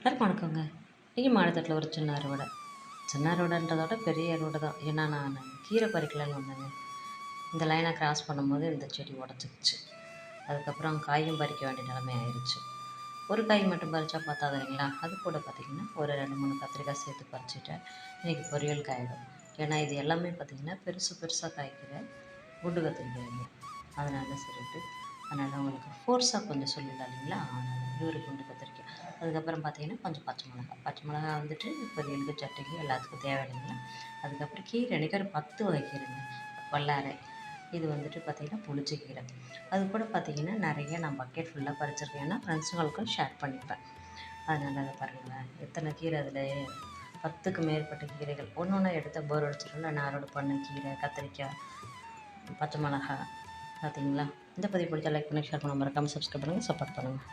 எல்லாருக்கும் வணக்கங்க. இன்றைக்கி மாடித்தோட்டத்தில் ஒரு சின்ன அறுவடை. சின்ன அறுவடைன்றதை விட பெரிய அறுவடை தான். ஏன்னா நான் கீரை பறிக்கலான்னு வந்தேங்க. இந்த லைனை கிராஸ் பண்ணும்போது இந்த செடி உடச்சிக்கிச்சு. அதுக்கப்புறம் காயும் பறிக்க வேண்டிய நிலைமை ஆயிடுச்சு. ஒரு காய் மட்டும் பறித்தா பார்த்தாது இல்லைங்களா? அது கூட பார்த்திங்கன்னா ஒரு 2 3 கத்திரிக்காய் சேர்த்து பறிச்சுட்டேன். இன்றைக்கி பொரியல் காயிடும். ஏன்னா இது எல்லாமே பார்த்திங்கன்னா பெருசு பெருசாக காய்க்கிற குண்டு கத்திரிக்காய்ங்க. அதனால் சொல்லிட்டு அதனால் உங்களுக்கு ஃபோர்ஸாக கொஞ்சம் சொல்லிடலாம் இல்லைங்களா? அதனால் இது ஒரு குண்டு கத்திரிக்காய். அதுக்கப்புறம் பார்த்திங்கன்னா கொஞ்சம் பச்சை மிளகா வந்துட்டு பொரியலுக்கு சட்னிக்கு எல்லாத்துக்கும் தேவையில்லைங்களா? அதுக்கப்புறம் கீரை அன்றைக்கி ஒரு 10 வகை கீரைங்க. வல்லாரை இது வந்துட்டு பார்த்திங்கன்னா புளிச்ச கீரை. அது கூட பார்த்திங்கன்னா நிறைய நான் பக்கெட் ஃபுல்லாக பறிச்சிருக்கேன். ஏன்னா ஃப்ரெண்ட்ஸுங்களுக்கும் ஷேர் பண்ணிப்பேன். அதனால் அதை பாருங்களேன் எத்தனை கீரை அதில் 10க்கு மேற்பட்ட கீரைகள் ஒன்று ஒன்றா எடுத்தால் போர் அடிச்சிடும்ல. நான் அறுவடை பண்ண கீரை கத்திரிக்காய் பச்சை மிளகா பார்த்தீங்களா? இந்த பதிவு பிடிச்சா லைக் பண்ணி ஷேர் பண்ண மறக்காமல் சப்ஸ்கிரைப் பண்ணுங்கள், சப்போர்ட் பண்ணுங்கள்.